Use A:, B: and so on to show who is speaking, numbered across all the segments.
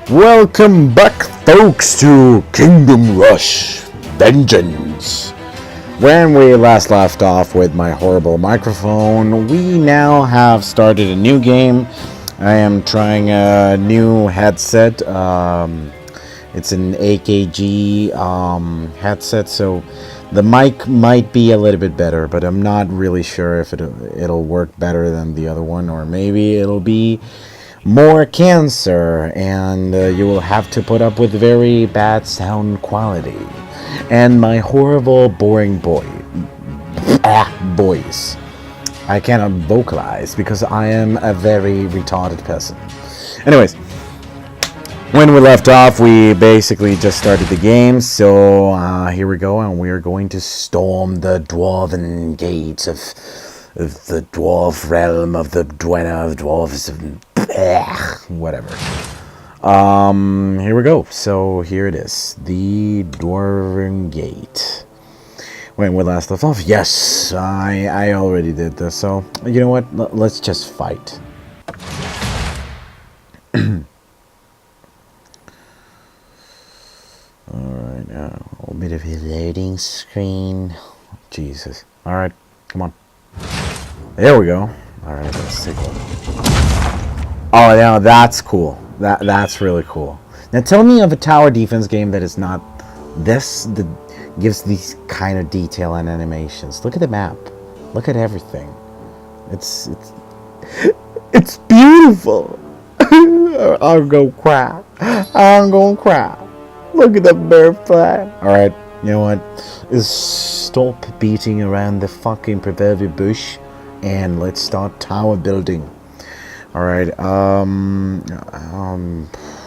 A: Welcome back, folks, to Kingdom Rush Vengeance. When we last left off with my horrible microphone, we now have started a new game. I am trying a new headset. It's an AKG headset, so the mic might be a little bit better, but I'm not really sure if it'll work better than the other one, or maybe it'll be more cancer, and you will have to put up with very bad sound quality and my horrible boring voice. I cannot vocalize because I am a very retarded person. Anyways, when we left off, we basically just started the game, so here we go, and we are going to storm the dwarven gates of the dwarf realm of the Duenna of Dwarves, whatever. Here we go. So here it is, the Dwarven Gate. When we last left off, yes, I already did this. So you know what? Let's just fight. Alright, a little bit of a loading screen. Jesus. Alright, come on. There we go. Alright, let's take a look. Oh, yeah, that's cool. That's really cool. Now tell me of a tower defense game that is not this, that gives these kind of detail and animations. Look at the map. Look at everything. It's beautiful. I'm gonna cry. I'm gonna cry. Look at the bear flag. Alright, you know what? Stop beating around the fucking proverbial bush and let's start tower building. Alright,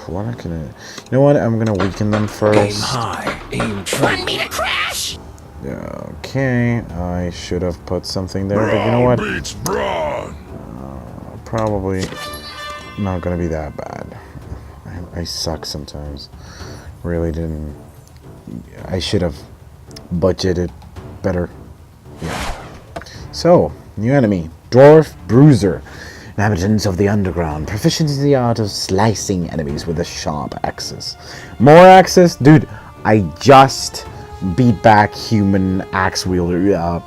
A: what I can, you know what? I'm gonna weaken them first.
B: Aim high, aim true. Want me to crash?
A: Okay, I should have put something there, but you know what? Probably not gonna be that bad. I suck sometimes. Really didn't. I should have budgeted better. Yeah. So, new enemy, Dwarf Bruiser. Inhabitants of the underground, proficiency in the art of slicing enemies with a sharp axes. More axes? Dude, I just beat back human axe wielder,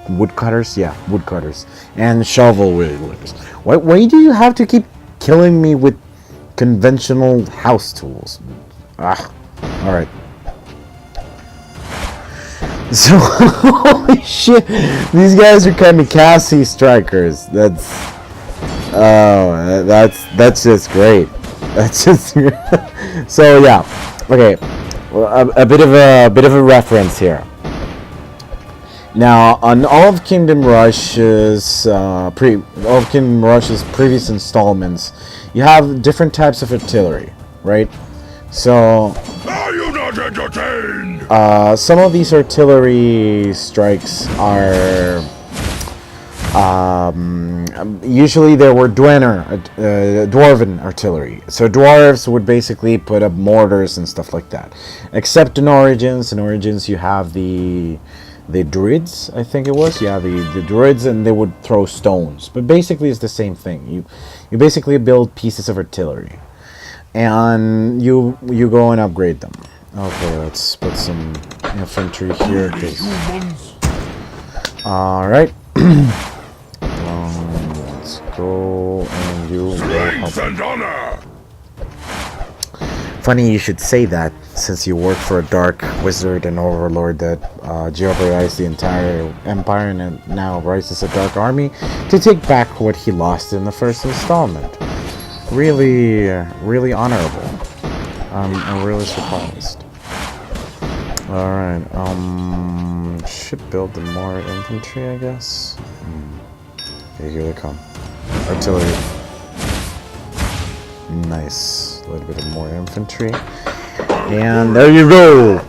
A: woodcutters? Yeah, woodcutters. And shovel wielders. Why do you have to keep killing me with conventional house tools? Alright. So, holy shit, these guys are kamikaze strikers. That's just great. That's just so yeah. Okay, well, a bit of a reference here. Now, on all of Kingdom Rush's previous installments, you have different types of artillery, right? So,
B: Are you not entertained?
A: some of these artillery strikes are. Usually there were dwarven artillery. So dwarves would basically put up mortars and stuff like that. Except in Origins. In Origins you have the druids, I think it was. Yeah, the druids, and they would throw stones. But basically it's the same thing. You basically build pieces of artillery. And you go and upgrade them. Okay, let's put some infantry here. Alright. Let's go, and you will help. Funny you should say that, since you work for a dark wizard and overlord that jeopardized the entire empire and now rises a dark army to take back what he lost in the first installment. Really, really honorable. I'm really surprised. Alright, should build the more infantry, I guess. Okay, here they come. Artillery. Nice. A little bit of more infantry. And there you go!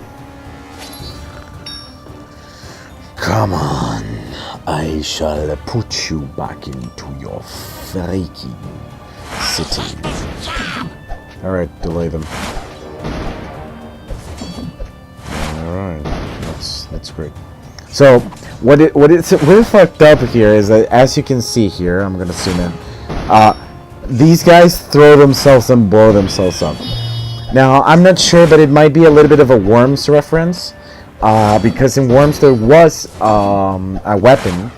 A: Come on. I shall put you back into your freaking city. Alright, delay them. Alright, that's great. So, what is fucked up here is that, as you can see here, I'm gonna zoom in. These guys throw themselves and blow themselves up. Now, I'm not sure, but it might be a little bit of a Worms reference. Because in Worms there was a weapon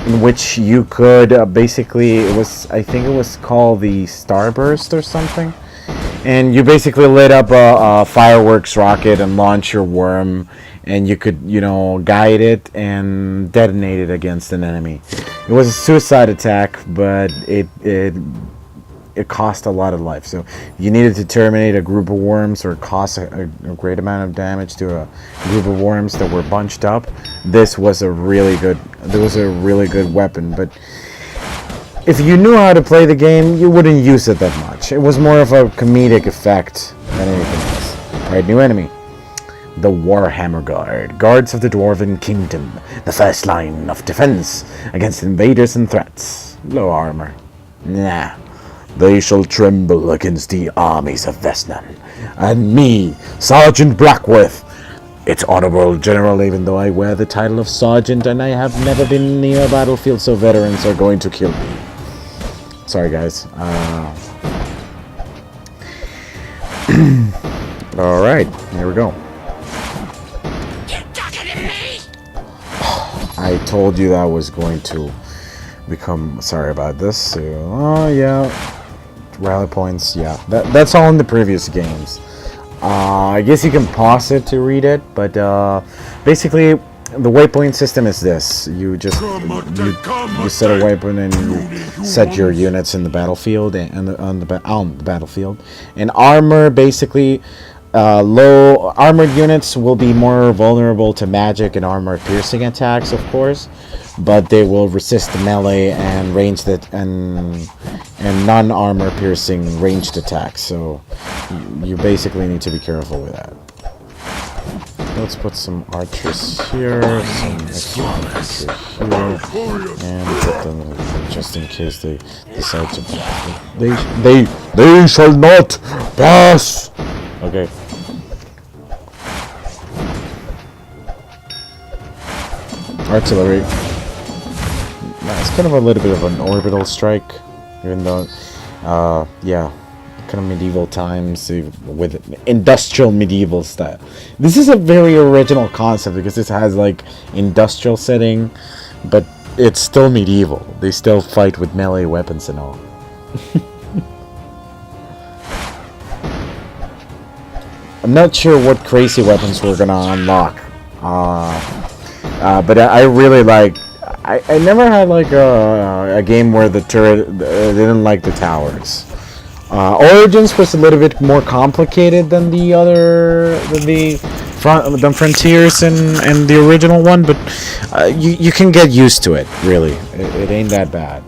A: in which you could basically, I think it was called the Starburst or something. And you basically lit up a fireworks rocket and launch your worm, and you could, guide it and detonate it against an enemy. It was a suicide attack, but it cost a lot of life. So you needed to terminate a group of worms or cause a great amount of damage to a group of worms that were bunched up. This was a really good weapon, but if you knew how to play the game, you wouldn't use it that much. It was more of a comedic effect than anything else. Alright, new enemy. The Warhammer Guard. Guards of the Dwarven Kingdom. The first line of defense against invaders and threats. Low armor. Nah. They shall tremble against the armies of Vesnan. And me, Sergeant Blackworth. It's honorable, General, even though I wear the title of Sergeant and I have never been near a battlefield, so veterans are going to kill me. Sorry, guys. Alright, here we go.
B: You're talking to me?
A: I told you that was going to become... Sorry about this. So, oh, yeah. Rally points, yeah. That's all in the previous games. I guess you can pause it to read it, but basically the waypoint system is this. You just you set a waypoint and you set your units in the battlefield and on the battlefield. And armor, basically, low armored units will be more vulnerable to magic and armor piercing attacks, of course, but they will resist melee and ranged and non-armor piercing ranged attacks. So you basically need to be careful with that. Let's put some archers here, some extra archers here, and put them just in case they decide to. They shall not pass. Okay. Artillery. It's kind of a little bit of an orbital strike, even though, yeah, kind of medieval times with industrial medieval style. This is a very original concept because this has like industrial setting, but it's still medieval. They still fight with melee weapons and all. I'm not sure what crazy weapons we're gonna unlock, but I really like. I never had like a game where the turret didn't like the towers. Origins was a little bit more complicated than the Frontiers and the original one, but you can get used to it. Really, it ain't that bad.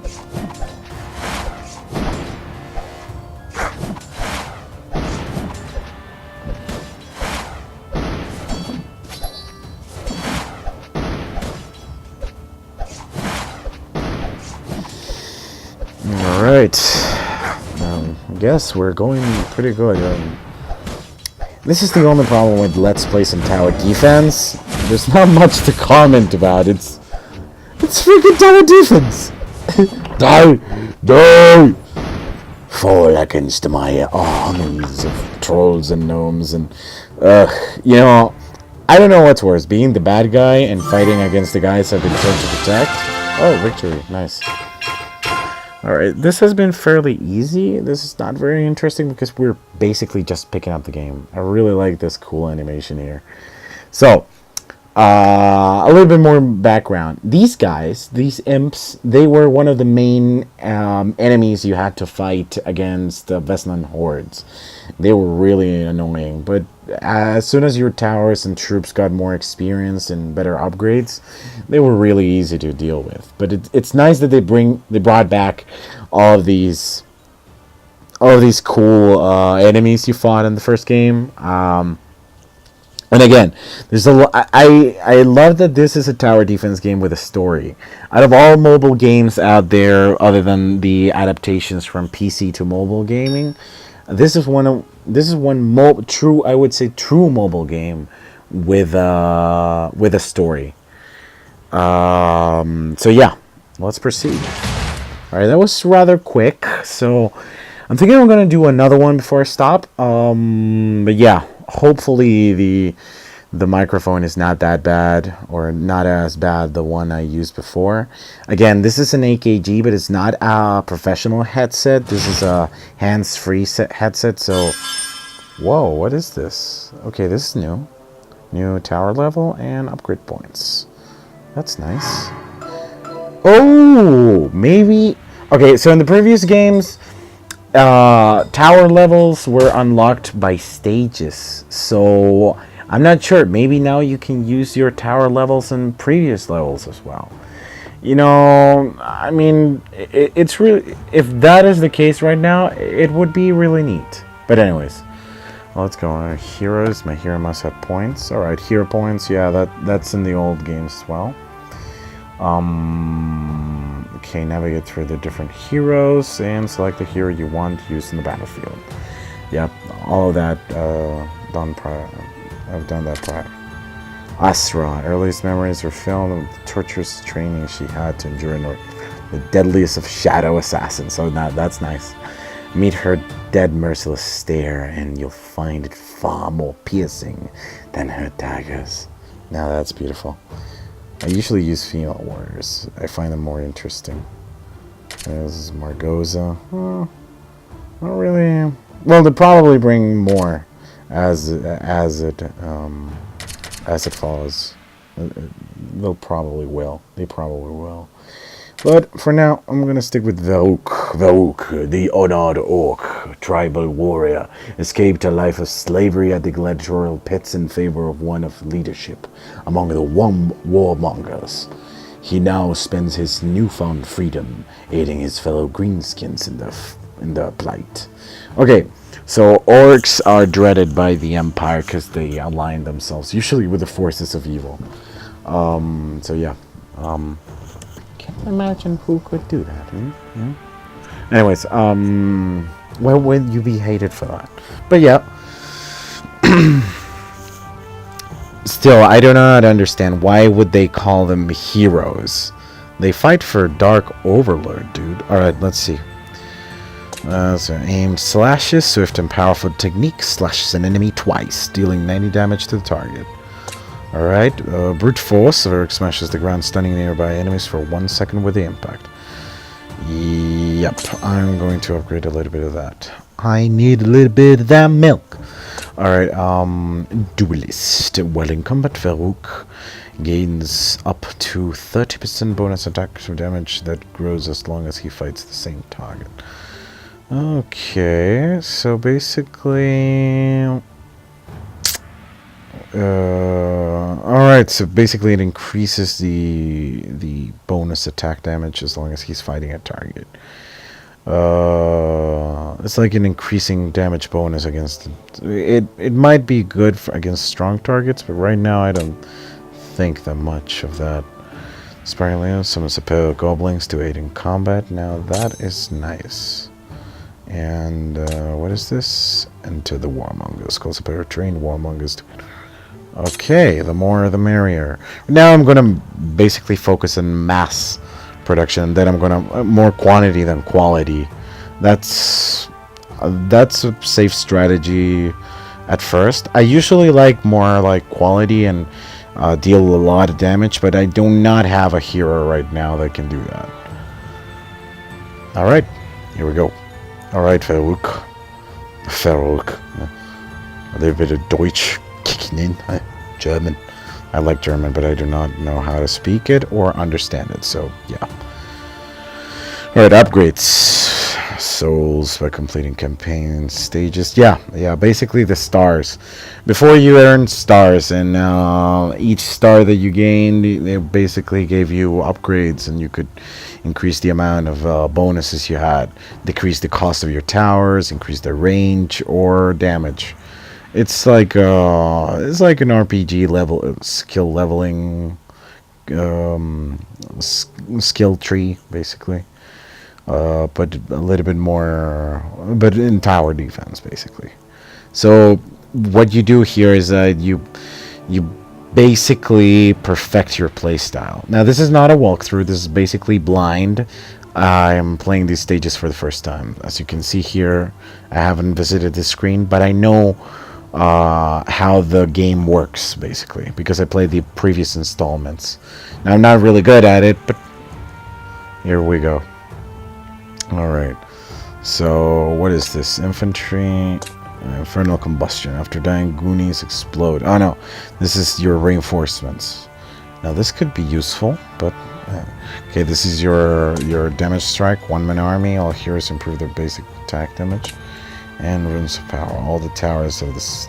A: Alright, I guess we're going pretty good. This is the only problem with Let's Play some tower defense. There's not much to comment about. It's freaking tower defense! Die! Fall against my armies of trolls and gnomes and... I don't know what's worse, being the bad guy and fighting against the guys I've been trying to protect. Oh, victory. Nice. Alright, this has been fairly easy. This is not very interesting because we're basically just picking up the game. I really like this cool animation here. So, a little bit more background. These guys, these imps, they were one of the main enemies you had to fight against the Vesnan hordes. They were really annoying, but as soon as your towers and troops got more experience and better upgrades, they were really easy to deal with. But it's nice that they brought back all of these cool enemies you fought in the first game. And again, there's I love that this is a tower defense game with a story. Out of all mobile games out there, other than the adaptations from PC to mobile gaming, this is one true, I would say, true mobile game with a story. So yeah, let's proceed. All right, that was rather quick. So I'm thinking I'm gonna do another one before I stop. But yeah, hopefully the microphone is not that bad, or not as bad the one I used before. Again, this is an AKG, but it's not a professional headset. This is a hands-free headset. So, whoa, what is this? Okay, this is new. New tower level and upgrade points. That's nice. Oh, maybe. Okay, so in the previous games, tower levels were unlocked by stages. So I'm not sure. Maybe now you can use your tower levels in previous levels as well. You know, I mean, it's really, if that is the case right now, it would be really neat. But anyways, let's go. Heroes. My hero must have points. All right, hero points. Yeah, that's in the old games as well. Okay, navigate through the different heroes and select the hero you want used in the battlefield. Yep, all of that done prior. I've done that prior. Asra, earliest memories are filled with the torturous training she had to endure in the deadliest of shadow assassins. So that's nice. Meet her dead merciless stare and you'll find it far more piercing than her daggers. Now that's beautiful. I usually use female warriors. I find them more interesting. This is Margoza. Not really. Well, they probably bring more as it falls. They probably will. But for now, I'm gonna stick with Varuk, the honored orc, tribal warrior, escaped a life of slavery at the gladiatorial pits in favor of one of leadership among the warmongers. He now spends his newfound freedom aiding his fellow greenskins in their plight. Okay, so orcs are dreaded by the Empire because they align themselves usually with the forces of evil. So yeah. Can't imagine who could do that. Yeah. Anyways, why would you be hated for that? But yeah. Still, I do not understand why would they call them heroes. They fight for Dark Overlord, dude. Alright, let's see. So aimed slashes, swift and powerful technique, slashes an enemy twice, dealing 90 damage to the target. Alright, brute force, Varuk smashes the ground, stunning nearby enemies for 1 second with the impact. Yep, I'm going to upgrade a little bit of that. I need a little bit of that milk. Alright, Duelist. While in combat, Varuk gains up to 30% bonus attack damage that grows as long as he fights the same target. Okay, so basically... Alright, so basically it increases the bonus attack damage as long as he's fighting a target. It's like an increasing damage bonus against it. It might be good against strong targets, but right now I don't think that much of that. Sparkling summons a pair of goblins to aid in combat. Now that is nice. And what is this? Enter the warmongers. Calls a pair of trained warmongers to... Okay, the more the merrier. Now I'm gonna basically focus on mass production. Then I'm gonna more quantity than quality. That's a safe strategy at first. I usually like more like quality and deal a lot of damage, but I do not have a hero right now that can do that. All right, here we go. All right, Varuk. A little bit of Deutsch kicking in. German. I like German, but I do not know how to speak it or understand it. So yeah. Alright, upgrades. Souls by completing campaign stages. Yeah, basically the stars. Before you earned stars, and each star that you gained, they basically gave you upgrades, and you could increase the amount of bonuses you had, decrease the cost of your towers, increase the range or damage. It's like an RPG level skill leveling skill tree basically, but a little bit more, but in tower defense basically. So what you do here is that you basically perfect your playstyle. Now this is not a walkthrough. This is basically blind. I'm playing these stages for the first time. As you can see here, I haven't visited this screen, but I know how the game works, basically, because I played the previous installments. Now, I'm not really good at it, but here we go. Alright. So, what is this? Infantry... Infernal combustion. After dying, Goonies explode. Oh no, this is your reinforcements. Now this could be useful, but okay, this is your damage strike. 1-man army. All heroes improve their basic attack damage and runes of power. All the towers of this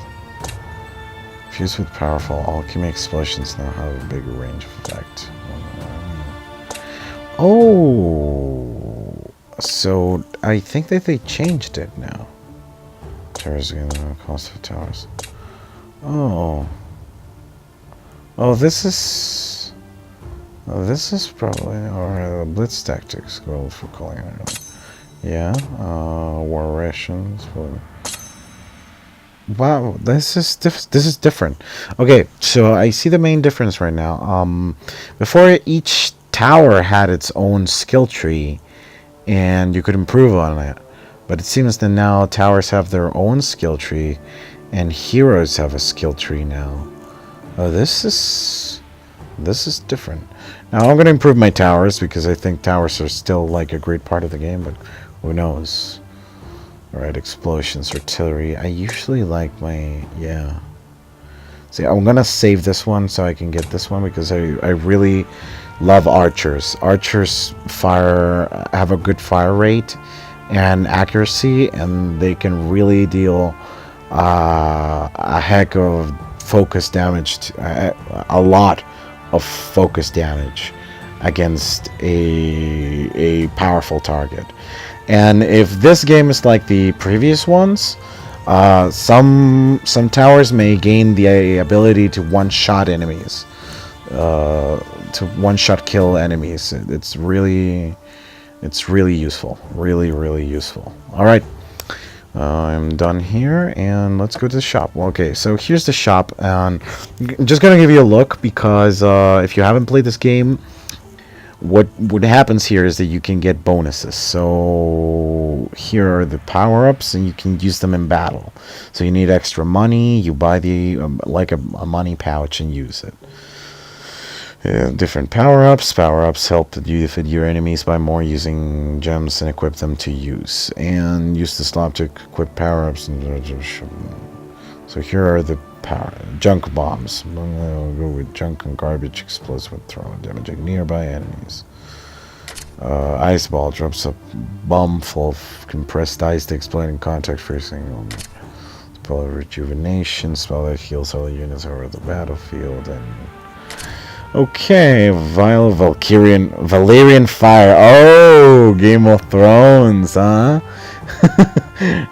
A: fused with powerful alchemy explosions now have a bigger range of effect. Oh, so I think that they changed it now. Towers again, the cost of towers. Oh. Oh, this is probably our blitz tactics goal for calling it. Yeah. War rations. Wow, this is different. Okay, so I see the main difference right now. Before, each tower had its own skill tree, and you could improve on it. But it seems that now towers have their own skill tree, and heroes have a skill tree now. Oh, this is different. Now I'm going to improve my towers because I think towers are still like a great part of the game, but who knows? Alright, explosions, artillery. I usually like my See, I'm going to save this one so I can get this one because I really love archers. Archers have a good fire rate and accuracy, and they can really deal a heck of focus damage, a lot of focus damage against a powerful target. And if this game is like the previous ones, some towers may gain the ability to one-shot enemies, to one-shot kill enemies. It's really useful. Really useful. Alright. I'm done here, and let's go to the shop. Okay, so here's the shop, and I'm just gonna give you a look, because if you haven't played this game, what happens here is that you can get bonuses. So here are the power-ups, and you can use them in battle. So you need extra money, you buy the like a money pouch and use it. Different power-ups. Power-ups help you defeat your enemies by more using gems and equip them to use. And use the slot to equip power-ups. So here are the junk bombs. I'll go with junk and garbage. Explodes when thrown, damaging nearby enemies. Ice ball drops a bomb full of compressed ice to explode in contact facing. Spell of rejuvenation. Spell that heals all units over the battlefield. And okay, Vial Valerian Fire. Oh, Game of Thrones, huh?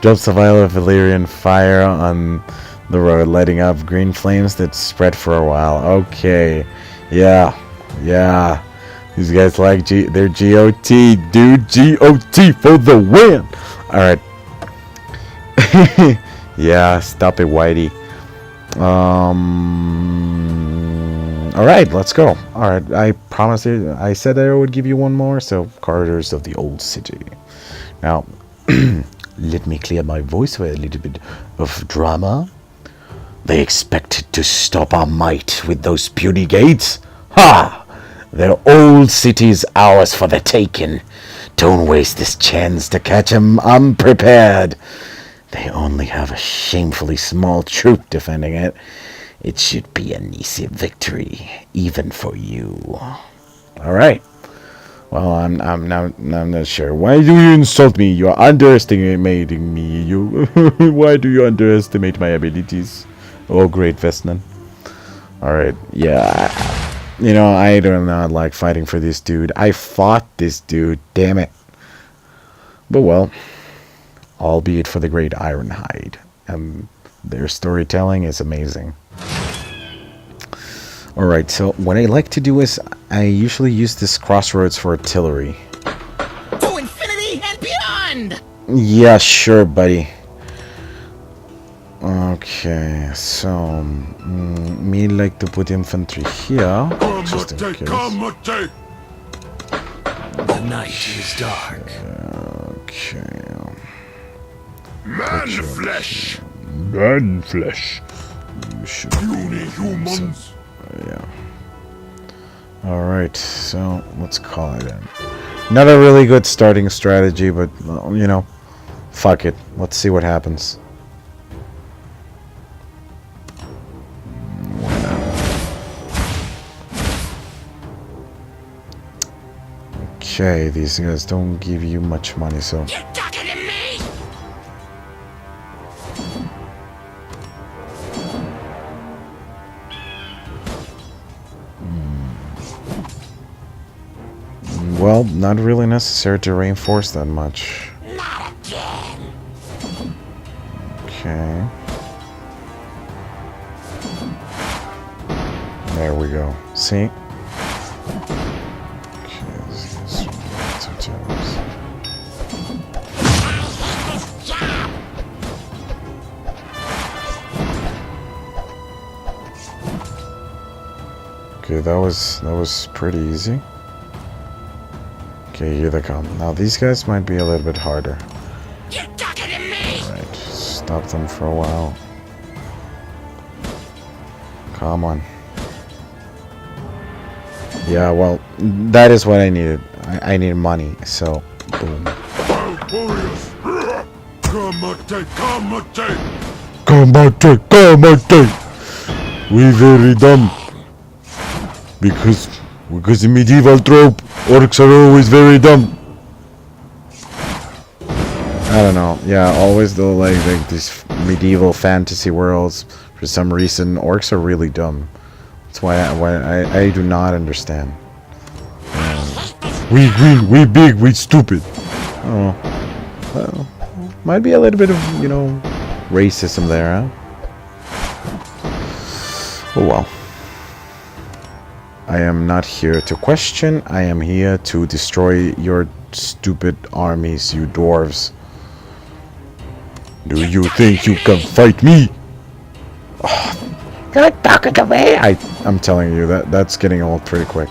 A: Drops a vial of Valerian Fire on the road, lighting up green flames that spread for a while. Okay, yeah. These guys like their GOT, dude. GOT for the win. All right. Yeah, stop it, Whitey. Alright, let's go. Alright, I promised you, I said I would give you one more, so Corridors of the Old City. Now, let me clear my voice for a little bit of drama. They expected to stop our might with those puny gates? Ha! Their old city's ours for the taking. Don't waste this chance to catch 'em unprepared. They only have a shamefully small troop defending it. It should be an easy victory, even for you. All right. Well, I'm not sure. Why do you insult me? You are underestimating me. Why do you underestimate my abilities? Oh, great Vestnan. All right. Yeah. I do not like fighting for this dude. I fought this dude. Damn it. But well, albeit for the great Ironhide, and their storytelling is amazing. Alright, so what I like to do is I usually use this crossroads for artillery.
B: To infinity and beyond!
A: Yeah, sure, buddy. Okay, so me like to put infantry here, just in case.
C: The night is dark.
A: Okay.
D: Man flesh.
A: Man flesh. You should
D: Puny humans.
A: yeah. Alright, so let's call it in. Not a really good starting strategy, but, you know, fuck it. Let's see what happens. Okay, these guys don't give you much money, so...
B: You're talking to me?
A: Well, not really necessary to reinforce that much.
B: Not again.
A: Okay. There we go. See? Okay, this is 2 times. Okay, that was pretty easy. Okay, here they come. Now these guys might be a little bit harder.
B: You're talking to me?
A: Right, stop them for a while. Come on. Yeah, well, that is what I needed. I needed money, so boom.
D: Warriors. Combate.
A: We very dumb. Because in medieval trope, orcs are always very dumb. I don't know. Yeah, always though, like these medieval fantasy worlds. For some reason, orcs are really dumb. That's why I do not understand. We green, we big, we stupid. Oh, well, might be a little bit of, you know, racism there, huh? Oh well. I am not here to question. I am here to destroy your stupid armies, you dwarves. Do you think you can fight me? Oh, you're talking to me. I'm telling you that's getting old pretty quick.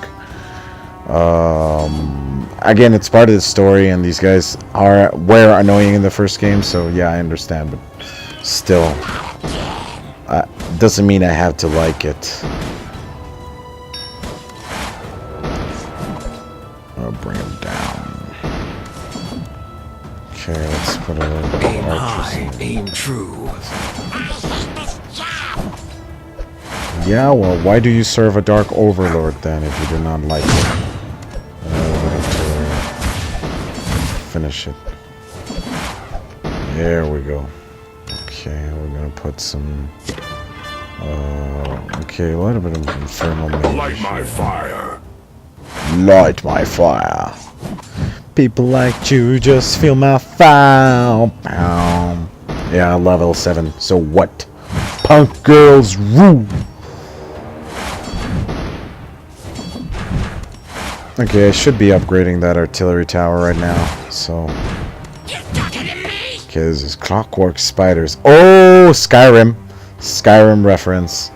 A: Again, it's part of the story, and these guys were annoying in the first game, so yeah, I understand, but still, doesn't mean I have to like it. I'll bring him down. Okay, let's put a little bit
C: Aim
A: of
C: high,
A: archers in.
C: aim true.
A: Yeah, well, why do you serve a Dark Overlord then if you do not like it? Finish it. There we go. Okay, we're gonna put some... okay, a little bit of Infernal Mage.
D: Light my fire.
A: Light my fire. People like you just feel my fire. Yeah, level 7. So what? Punk girls rule. Okay, I should be upgrading that artillery tower right now. So. Okay, this is clockwork spiders. Oh, Skyrim. Skyrim reference.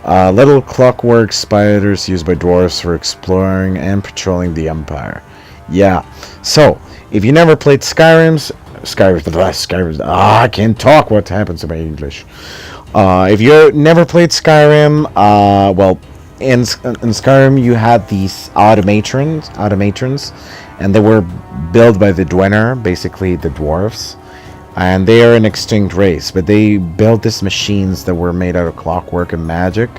A: Little clockwork spiders used by dwarves for exploring and patrolling the Empire. Yeah. So, if you never played Skyrim, I can't talk. What happens to my English? If you never played Skyrim, well, in Skyrim you had these automatrons, and they were built by the Dwemer, basically the dwarves. And they are an extinct race, but they built these machines that were made out of clockwork and magic.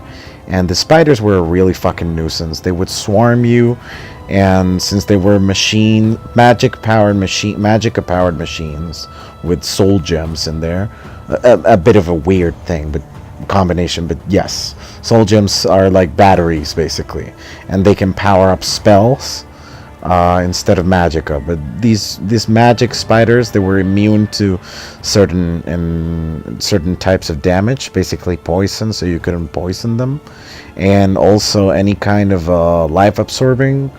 A: And the spiders were a really fucking nuisance. They would swarm you, and since they were magic-powered machines with soul gems in there, a bit of a weird thing, but combination. But yes, soul gems are like batteries basically, and they can power up spells. Instead of magicka, but these magic spiders, they were immune to certain types of damage, basically poison, so you couldn't poison them, and also any kind of life absorption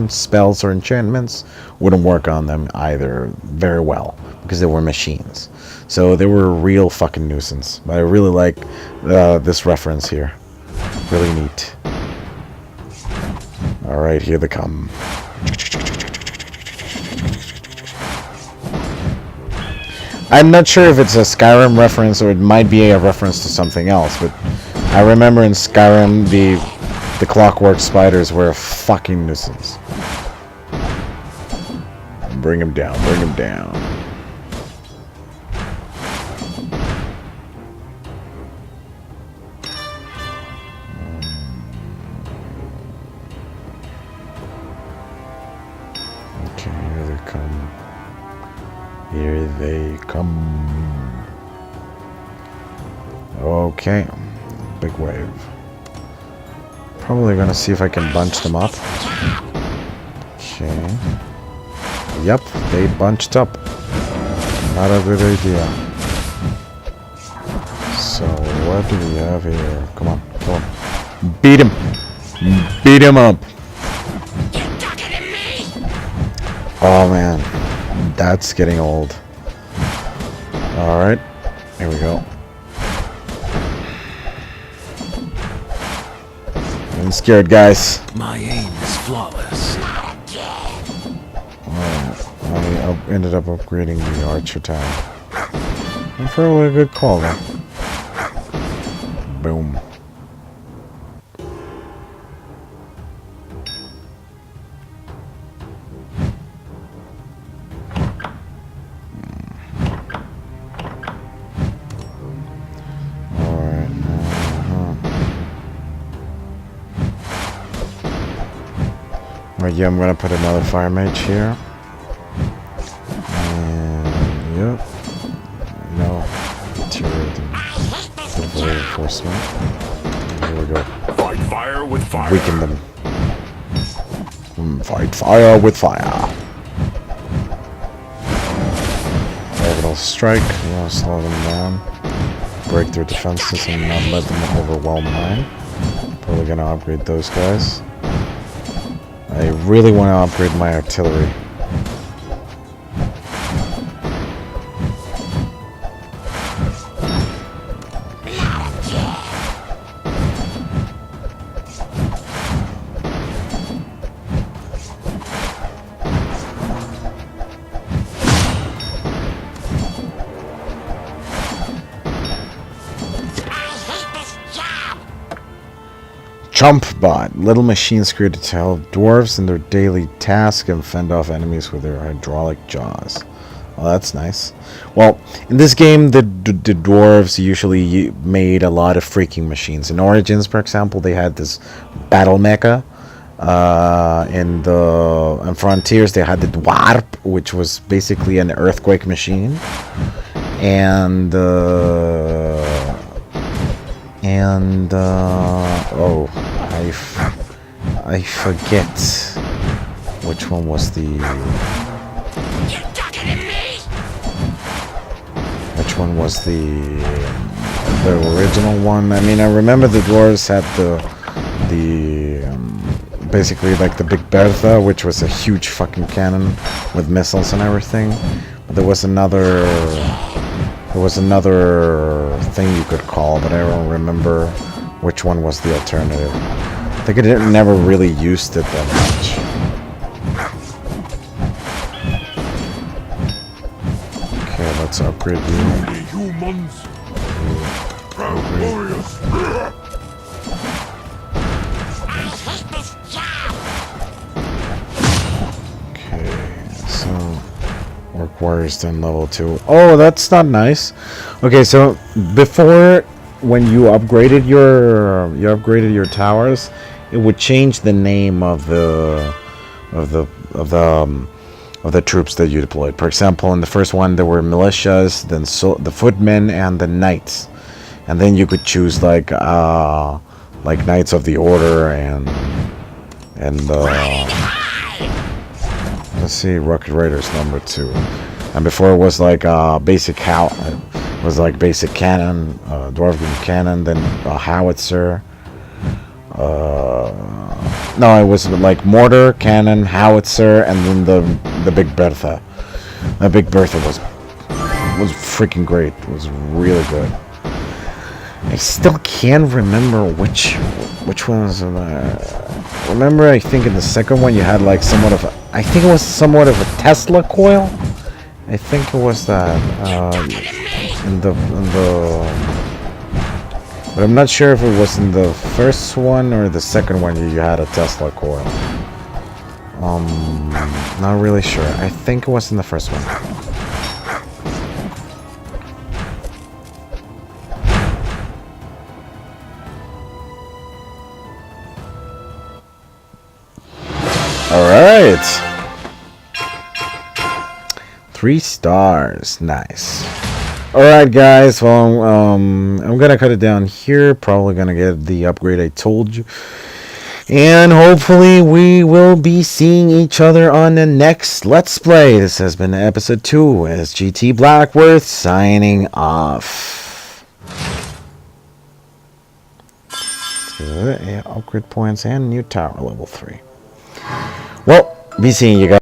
A: spells or enchantments wouldn't work on them either very well because they were machines. So they were a real fucking nuisance. But I really like this reference here. Really neat. Alright, here they come. I'm not sure if it's a Skyrim reference or it might be a reference to something else, but I remember in Skyrim the clockwork spiders were a fucking nuisance. Bring him down, bring him down. Okay, here they come. Here they come. Okay, big wave. Probably gonna see if I can bunch them up. Okay. Yep, they bunched up. Not a good idea. So what do we have here? Come on, come on. Beat him! Beat him up!
B: You're talking to me?
A: Oh man, that's getting old. Alright, here we go. I'm scared, guys.
C: My aim is flawless.
A: I ended up upgrading the archer tower. And probably a good call though. Boom. Alright. Right, yeah, I'm gonna put another fire mage here. Yep. No. Material reinforcement. Here we go.
D: Fight fire with fire.
A: Weaken them. Fight fire with fire. Orbital strike. You want to slow them down. Break their defenses and not let them overwhelm mine. Probably gonna upgrade those guys. I really want to upgrade my artillery. Chompbot. Little machines created to help dwarves in their daily task and fend off enemies with their hydraulic jaws. Well, that's nice. Well, in this game, the dwarves usually made a lot of freaking machines. In Origins, for example, they had this battle mecha. In Frontiers, they had the Dwarf, which was basically an earthquake machine. And oh, I forget which one was the
B: You're talking to me?
A: which one was the original one. I mean, I remember the dwarves had the basically like the Big Bertha, which was a huge fucking cannon with missiles and everything. But there was another thing you could call, but I don't remember which one was the alternative. I think I never really used it that much. Okay, let's upgrade you.
D: The humans. Proud warriors.
B: I hate this job.
A: Okay, so Orc Warriors done level 2. Oh, that's not nice. Okay, so before, when you upgraded your towers, it would change the name of the troops that you deployed. For example, in the first one there were militias, then the footmen, and the knights, and then you could choose like Knights of the Order and let's see, Rocket Raiders number 2. And before it was like basic cannon, dwarven cannon, then a howitzer. No, it was like mortar, cannon, howitzer, and then the Big Bertha. The Big Bertha was freaking great. It was really good. I still can't remember which one was. Remember, I think in the second one you had like somewhat of a. I think it was somewhat of a Tesla coil. I think it was that in the. But I'm not sure if it was in the first one or the second one you had a Tesla coil. Not really sure. I think it was in the first one. Alright. 3 stars. Nice. Alright guys, well, I'm gonna cut it down here. Probably gonna get the upgrade I told you. And hopefully we will be seeing each other on the next Let's Play. This has been episode 2 as GT Blackworth signing off. Yeah, upgrade points and new tower level 3. Well, be seeing you guys.